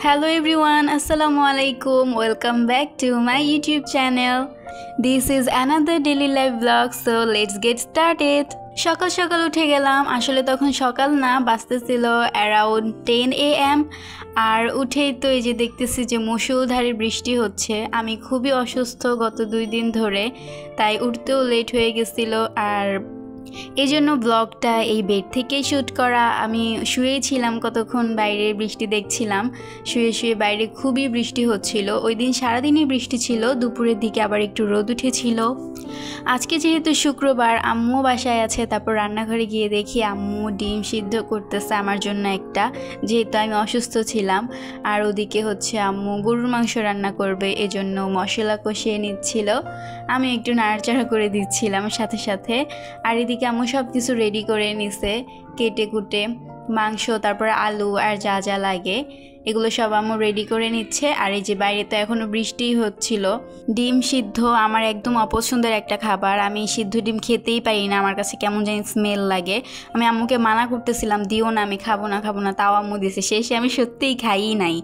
Hello everyone, Assalamu alaikum. Welcome back to my YouTube channel. This is another daily life vlog, so let's get started. সকাল সকাল উঠে গেলাম। আসলে তখন সকাল না, বাজতেছিল অ্যারাউন্ড 10 AM। আর উঠেই তো এই যে দেখতেছি যে মুষলধারে বৃষ্টি হচ্ছে। আমি খুবই অসুস্থ গত 2 দিন ধরে, তাই উঠতেও লেট হয়ে গেছিল। আর এই জন্য ব্লগটা এই বেড থেকেই শ্যুট করা। আমি শুয়েছিলাম কতক্ষণ, বাইরে বৃষ্টি দেখছিলাম। শুয়ে বাইরে খুবই বৃষ্টি হচ্ছিল। ওই দিন সারাদিনই বৃষ্টি ছিল, দুপুরের দিকে আবার একটু রোদ উঠেছিল। আজকে যেহেতু শুক্রবার, আম্মু বাসায় আছে। তারপর রান্নাঘরে গিয়ে দেখি আম্মু ডিম সিদ্ধ করতেছে আমার জন্য একটা, যেহেতু আমি অসুস্থ ছিলাম। আর ওদিকে হচ্ছে আম্মু গরুর মাংস রান্না করবে, এজন্য মশলা কষিয়ে নিচ্ছিল। আমি একটু নাড়াচাড়া করে দিচ্ছিলাম সাথে সাথে। আর এদিকে আম্মু সব কিছু রেডি করে নিছে, কেটে কুটে মাংস, তারপর আলু আর যা যা লাগে এগুলো সব আম্মু রেডি করে নিচ্ছে। আর এই যে বাইরে তো এখনও বৃষ্টিই হচ্ছিল। ডিম সিদ্ধ আমার একদম অপছন্দের একটা খাবার। আমি সিদ্ধ ডিম খেতেই পারি না, আমার কাছে কেমন জানি স্মেল লাগে। আমি আম্মুকে মানা করতেছিলাম, দিও না, আমি খাবো না, তাও আম্মু দিয়েছে। শেষে আমি সত্যিই খাইই নাই।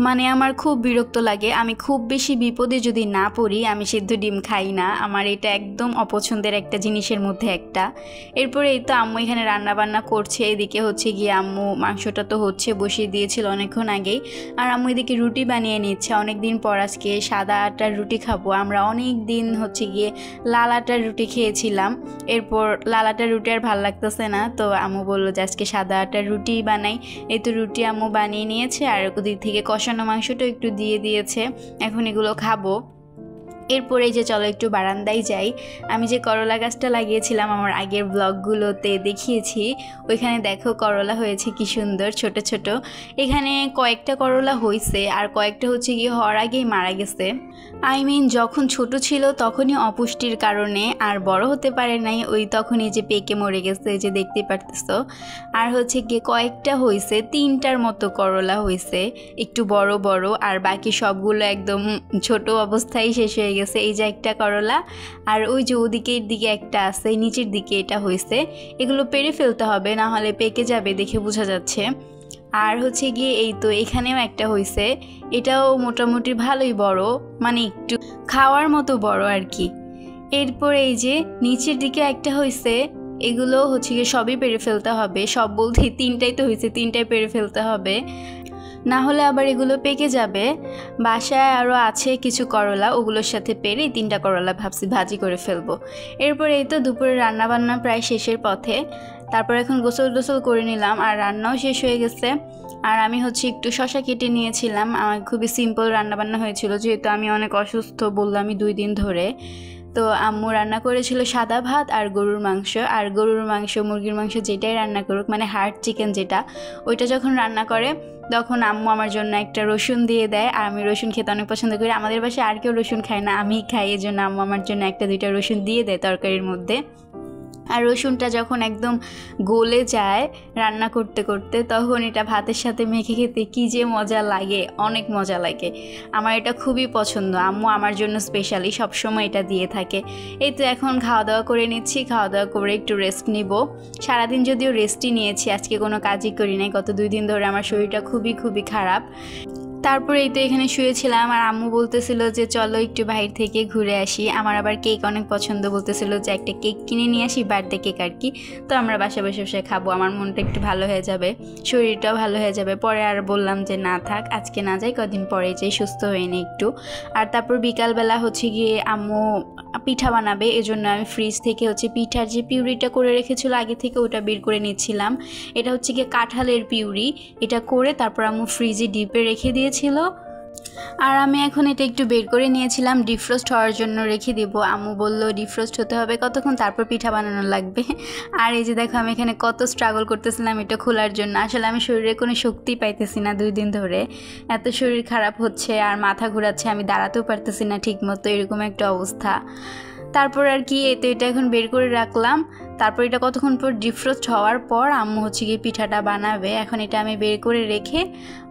মানে আমার খুব বিরক্ত লাগে। আমি খুব বেশি বিপদে যদি না পড়ি, আমি সিদ্ধ ডিম খাই না। আমার এটা একদম অপছন্দের একটা জিনিসের মধ্যে একটা। এরপরে এই তো আম্মু এখানে রান্না বান্না করছে। এদিকে হচ্ছে গিয়ে আম্মু মাংসটা তো হচ্ছে, বসিয়ে দিয়েছিল অনেকক্ষণ আগেই। আর আম্মু এদিকে রুটি বানিয়ে নিচ্ছে। অনেক দিন পর আজকে সাদা আটার রুটি খাবো। আমরা অনেক দিন হচ্ছে গিয়ে লাল আটার রুটি খেয়েছিলাম। এরপর লাল আটার রুটি আর ভালো লাগতেছে না, তো আম্মু বললো যে আজকে সাদা আটার রুটি বানাই। এই তো রুটি আম্মু বানিয়ে নিয়েছে, আর ওদিক থেকে কষানো মাংসটা একটু দিয়ে দিয়েছে। এখন এগুলো খাবো। এরপরে যে চলো একটু বারান্দায় যাই। আমি যে করলা গাছটা লাগিয়েছিলাম আমার আগের ব্লগগুলোতে দেখিয়েছি, ওইখানে দেখো করলা হয়েছে কি সুন্দর ছোট ছোট। এখানে কয়েকটা করলা হয়েছে, আর কয়েকটা হচ্ছে গিয়ে হওয়ার আগেই মারা গেছে। যখন ছোট ছিল তখনই অপুষ্টির কারণে আর বড় হতে পারে নাই, ওই তখনই যে পেকে মরে গেছে, যে দেখতে পারতেছো। আর হচ্ছে গিয়ে কয়েকটা হয়েছে, 3টার মতো করলা হয়েছে, একটু বড় বড়। আর বাকি সবগুলো একদম ছোট অবস্থায় শেষ হয়ে গেছে। এই যে একটা করলা, আর ওই যে ওদিকের দিকে একটা আছে, নিচের দিকে এটা হয়েছে। এগুলো পেরে ফেলতে হবে, না হলে পেকে যাবে, দেখে বোঝা যাচ্ছে। আর হচ্ছে গিয়ে এই তো এখানেও একটা হয়েছে, এটাও মোটামুটি ভালোই বড়, মানে একটু খাওয়ার মতো বড় আর কি। এরপর এই যে নিচের দিকে একটা হয়েছে, এগুলো হচ্ছে গিয়ে সবই পেরে ফেলতে হবে। সব বলতে 3টাই তো হয়েছে, 3টাই পেরে ফেলতে হবে, না হলে আবার এগুলো পেকে যাবে। বাসায় আরও আছে কিছু করলা, ওগুলোর সাথে পেরে 3টা করলা ভাবছি ভাজি করে ফেলবো। এরপর এই তো দুপুরে রান্নাবান্না প্রায় শেষের পথে। তারপর এখন গোসল করে নিলাম, আর রান্নাও শেষ হয়ে গেছে। আর আমি হচ্ছে একটু শসা কেটে নিয়েছিলাম। আমার খুবই সিম্পল রান্নাবান্না হয়েছিল, যেহেতু আমি অনেক অসুস্থ বললাম 2 দিন ধরে। তো আম্মু রান্না করেছিল সাদা ভাত আর গরুর মাংস। আর গরুর মাংস, মুরগির মাংস যেটাই রান্না করুক, মানে হার্ড চিকেন যেটা, ওইটা যখন রান্না করে তখন আম্মু আমার জন্য একটা রসুন দিয়ে দেয়। আর আমি রসুন খেতে অনেক পছন্দ করি। আমাদের বাসায় আর কেউ রসুন খায় না, আমিই খাই, এই জন্য আম্মু আমার জন্য 1-2টা রসুন দিয়ে দেয় তরকারির মধ্যে। আর রসুনটা যখন একদম গলে যায় রান্না করতে করতে, তখন এটা ভাতের সাথে মেখে খেতে কী যে মজা লাগে, অনেক মজা লাগে। আমার এটা খুবই পছন্দ। আম্মু আমার জন্য স্পেশালি সবসময় এটা দিয়ে থাকে। এই তো এখন খাওয়া দাওয়া করে নিচ্ছি। খাওয়া দাওয়া করে একটু রেস্ট নিব। সারাদিন যদিও রেস্টই নিয়েছি, আজকে কোনো কাজই করি নাই। গত 2 দিন ধরে আমার শরীরটা খুবই খারাপ। তারপরে এই তো এখানে শুয়েছিলাম, আর আম্মু বলতেছিল যে চলো একটু বাইরে থেকে ঘুরে আসি। আমার আবার কেক অনেক পছন্দ, বলতেছিল যে একটা কেক কিনে নিয়ে আসি, বার্থডে কেক আর কি। তো আমরা বাসায় বসে খাবো, আমার মনটা একটু ভালো হয়ে যাবে, শরীরটাও ভালো হয়ে যাবে। পরে আর বললাম যে না থাক, আজকে না যাই, কদিন পরে যাই, সুস্থ হয়ে নিই একটু। আর তারপর বিকালবেলা হচ্ছে গিয়ে আম্মু পিঠা বানাবে, এজন্য আমি ফ্রিজ থেকে হচ্ছে পিঠার যে পিউরিটা করে রেখেছিল আগে থেকে, ওটা বের করে নিচ্ছিলাম। এটা হচ্ছে গিয়ে কাঁঠালের পিউরি। এটা করে তারপর আম্মু ফ্রিজে ডিপে রেখে দিয়েছিল। আর আমি এখন এটা একটু বের করে নিয়েছিলাম, ডিফ্রস্ট হওয়ার জন্য রেখে দেব। আম্মু বলল ডিফ্রস্ট হতে হবে কতক্ষণ, তারপর পিঠা বানানো লাগবে। আর এই যে দেখো আমি এখানে কত স্ট্রাগল করতেছিলাম এটা খোলার জন্য। আসলে আমি শরীরে কোনো শক্তি পাইতেছি না 2 দিন ধরে, এত শরীর খারাপ হচ্ছে, আর মাথা ঘোরাচ্ছে, আমি দাঁড়াতেও পারতেছি না ঠিক মতো, এরকম একটা অবস্থা। তারপর আর কি এই তো এটা এখন বের করে রাখলাম। তারপর এটা কতক্ষণ পর ডিফ্রস্ট হওয়ার পর আম্মু হচ্ছে গিয়ে পিঠাটা বানাবে। এখন এটা আমি বের করে রেখে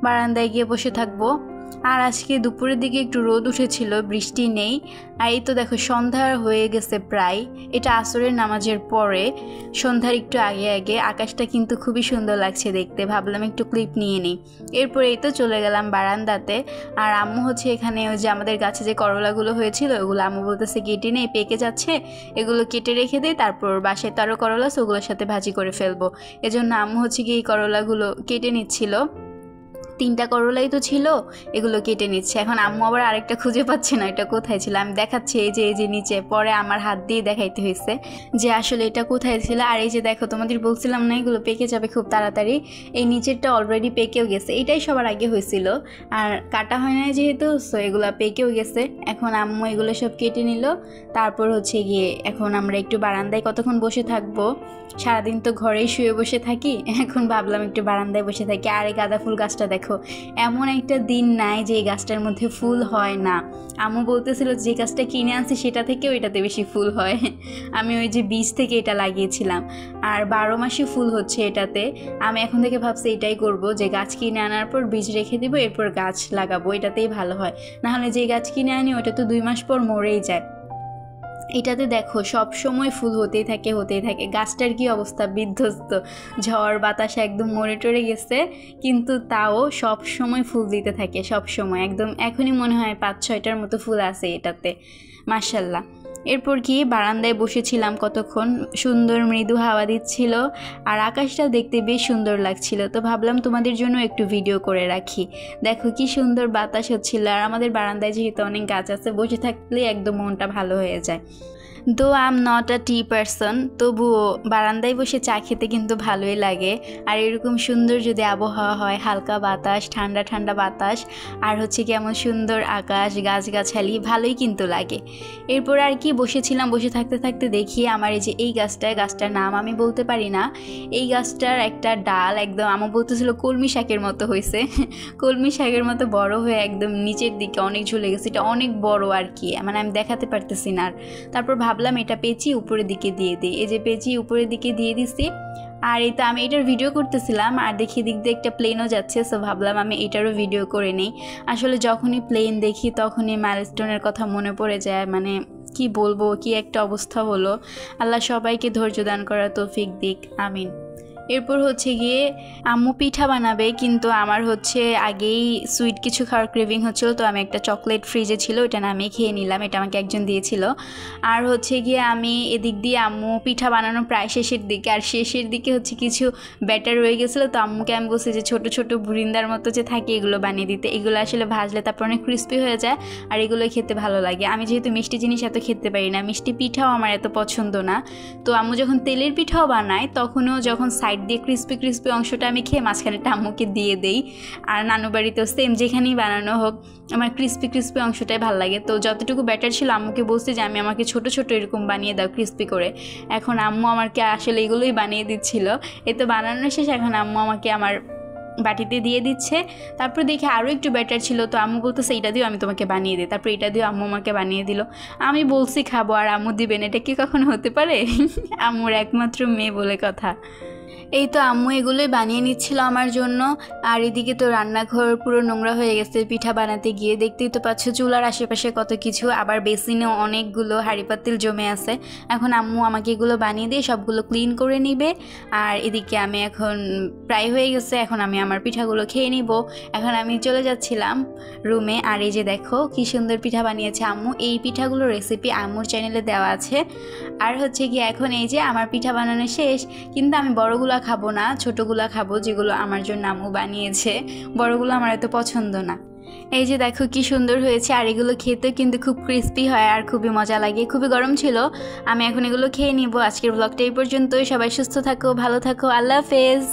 বারান্দায় গিয়ে বসে থাকবো। আর আজকে দুপুরের দিকে একটু রোদ উঠেছিল, বৃষ্টি নেই। আর এই তো দেখো সন্ধ্যা হয়ে গেছে প্রায়, এটা আসরের নামাজের পরে, সন্ধ্যার একটু আগে আগে। আকাশটা কিন্তু খুবই সুন্দর লাগছে দেখতে, ভাবলাম একটু ক্লিপ নিয়ে নিই। এরপরে এই তো চলে গেলাম বারান্দাতে। আর আম্মু হচ্ছে এখানে ওই যে আমাদের গাছে যে করলাগুলো হয়েছিল ওগুলো আম্মু বলতেছে কেটে নেই, পেকে যাচ্ছে, এগুলো কেটে রেখে দেয়, তারপর বাসায় তো আরও করলা আছে ওগুলোর সাথে ভাজি করে ফেলবো। এজন্য আম্মু হচ্ছে কি এই করলাগুলো কেটে নিচ্ছিল, 3টা করলাই তো ছিল, এগুলো কেটে নিচ্ছে। এখন আম্মু আবার আরেকটা খুঁজে পাচ্ছে না এটা কোথায় ছিল, আমি দেখাচ্ছি এই যে নিচে, পরে আমার হাত দিয়ে দেখাইতে হয়েছে যে আসলে এটা কোথায় ছিল। আর এই যে দেখো তোমাদের বলছিলাম না এগুলো পেকে যাবে খুব তাড়াতাড়ি, এই নিচেরটা অলরেডি পেকেও গেছে, এটাই সবার আগে হয়েছিল আর কাটা হয় না যেহেতু, সো এগুলো পেকেও গেছে। এখন আম্মু এগুলো সব কেটে নিল, তারপর হচ্ছে গিয়ে এখন আমরা একটু বারান্দায় কতক্ষণ বসে থাকবো, সারাদিন তো ঘরেই শুয়ে বসে থাকি, এখন ভাবলাম একটু বারান্দায় বসে থাকি। আর এই গাঁদা ফুল গাছটা দেখো, এমন একটা দিন নাই যে এই গাছটার মধ্যে ফুল হয় না। আম্মু বলতেছিল যে গাছটা কিনে আনছি সেটা থেকেও এটাতে বেশি ফুল হয়, আমি ওই যে বীজ থেকে এটা লাগিয়েছিলাম, আর 12 মাসই ফুল হচ্ছে এটাতে। আমি এখন থেকে ভাবছি এটাই করব, যে গাছ কিনে আনার পর বীজ রেখে দিব, এরপর গাছ লাগাবো, এটাতেই ভালো হয়। নাহলে যে গাছ কিনে আনি ওটা তো 2 মাস পর মরেই যায়। এটাতে দেখো সব সময় ফুল হতেই থাকে। গাছটার কি অবস্থা, বিধ্বস্ত, ঝড় বাতাস একদম মরে টরে গেছে, কিন্তু তাও সব সময় ফুল দিতে থাকে, সব সময় একদম। এখনই মনে হয় 5-6টার মতো ফুল আছে এটাতে, মাশাল্লাহ। এরপর কি বারান্দায় বসেছিলাম কতক্ষণ, সুন্দর মৃদু হাওয়া দিচ্ছিল আর আকাশটাও দেখতে বেশ সুন্দর লাগছিল, তো ভাবলাম তোমাদের জন্য একটু ভিডিও করে রাখি। দেখো কি সুন্দর বাতাস হচ্ছিল, আর আমাদের বারান্দায় যেহেতু অনেক গাছ আছে, বসে থাকলে একদম মনটা ভালো হয়ে যায়। Though I am not a T person, তবুও বারান্দায় বসে চা খেতে কিন্তু ভালোই লাগে। আর এরকম সুন্দর যদি আবহাওয়া হয়, হালকা বাতাস, ঠান্ডা ঠান্ডা বাতাস, আর হচ্ছে কেমন সুন্দর আকাশ, গাছগাছালি, ভালোই কিন্তু লাগে। এরপর আর কি বসেছিলাম, বসে থাকতে থাকতে দেখি আমার এই যে এই গাছটার নাম আমি বলতে পারি না, এই গাছটার একটা ডাল একদম আমার বলতেছিল কলমি শাকের মতো হয়েছে, কলমি শাকের মতো বড় হয়ে একদম নিচের দিকে অনেক ঝুলে গেছে, এটা অনেক বড় আর কি, মানে আমি দেখাতে পারতেছি না। আর তারপর ভাবলাম এটা পেঁচি উপরের দিকে দিয়ে দিই, এই যে পেঁচি উপরের দিকে দিয়ে দিছি। আর এই তো আমি এটার ভিডিও করতেছিলাম আর দেখি দিক দিয়ে একটা প্লেনও যাচ্ছে, সো ভাবলাম আমি এটারও ভিডিও করে নিই। আসলে যখনই প্লেন দেখি তখনই মাইলস্টোনের কথা মনে পড়ে যায়, মানে কি বলবো, কি একটা অবস্থা হলো। আল্লাহ সবাইকে ধৈর্য দান করার তৌফিক দিক, আমিন। এরপর হচ্ছে গিয়ে আম্মু পিঠা বানাবে, কিন্তু আমার হচ্ছে আগেই সুইট কিছু খাওয়ার ক্রেভিং হচ্ছিল, তো আমি একটা চকলেট ফ্রিজে ছিল ওটা নামিয়ে খেয়ে নিলাম, এটা আমাকে একজন দিয়েছিল। আর হচ্ছে গিয়ে আমি এদিক দিয়ে আম্মু পিঠা বানানো প্রায় শেষের দিকে, আর শেষের দিকে হচ্ছে কিছু ব্যাটার রয়ে গেছিলো, তো আম্মুকে আমি বলছি যে ছোটো ছোটো বুরিন্দার মতো যে থাকে এগুলো বানিয়ে দিতে, এগুলো আসলে ভাজলে তারপর অনেক ক্রিস্পি হয়ে যায় আর এগুলো খেতে ভালো লাগে। আমি যেহেতু মিষ্টি জিনিস এত খেতে পারি না, মিষ্টি পিঠাও আমার এত পছন্দ না, তো আম্মু যখন তেলের পিঠাও বানায় তখনও যখন সাইড দিয়ে ক্রিস্পি অংশটা আমি খেয়ে মাঝখানেটা আম্মুকে দিয়ে দেই। আর নানু বাড়িতেও সেম, যেখানেই বানানো হোক আমার ক্রিস্পি অংশটাই ভালো লাগে। তো যতটুকু ব্যাটার ছিল আম্মুকে বলছি যে আমি আমাকে ছোট ছোট এরকম বানিয়ে দাও ক্রিস্পি করে। এখন আম্মু আমাকে আসলে এগুলোই বানিয়ে দিচ্ছিল। এই তো বানানো শেষ, এখন আম্মু আমাকে আমার বাটিতে দিয়ে দিচ্ছে। তারপর দেখে আরও একটু ব্যাটার ছিল, তো আম্মু বলতেছে এইটা দিয়েও আমি তোমাকে বানিয়ে দিই, তারপর এটা দিয়েও আম্মু আমাকে বানিয়ে দিল। আমি বলছি খাবো আর আম্মু দিবেন, এটা কি কখনো হতে পারে? আম্মুর একমাত্র মেয়ে বলে কথা। এই তো আম্মু এগুলোই বানিয়ে নিচ্ছিল আমার জন্য। আর এদিকে তো রান্নাঘর পুরো নোংরা হয়ে গেছে পিঠা বানাতে গিয়ে, দেখতেই তো পাচ্ছ চুলার আশেপাশে কত কিছু, আবার বেসিনেও অনেকগুলো হাঁড়ি পাতিল জমে আছে। এখন আম্মু আমাকে এগুলো বানিয়ে দিয়ে সবগুলো ক্লিন করে নিবে। আর এদিকে আমি এখন প্রায় হয়ে গেছে, এখন আমি আমার পিঠাগুলো খেয়ে নিব। এখন আমি চলে যাচ্ছিলাম রুমে। আর এই যে দেখো কি সুন্দর পিঠা বানিয়েছে আম্মু, এই পিঠাগুলোর রেসিপি আম্মুর চ্যানেলে দেওয়া আছে। আর হচ্ছে কি এখন এই যে আমার পিঠা বানানো শেষ, কিন্তু আমি বড়গুলো খাবো না, ছোটোগুলো খাবো যেগুলো আমার জন্য আম্মু বানিয়েছে, বড়গুলো আমার এত পছন্দ না। এই যে দেখো কি সুন্দর হয়েছে, আর এগুলো খেতেও কিন্তু খুব ক্রিস্পি হয় আর খুবই মজা লাগে। খুবই গরম ছিল, আমি এখন এগুলো খেয়ে নিব। আজকের ব্লগটা এই পর্যন্তই, সবাই সুস্থ থাকো, ভালো থাকো, আল্লাহ হাফেজ।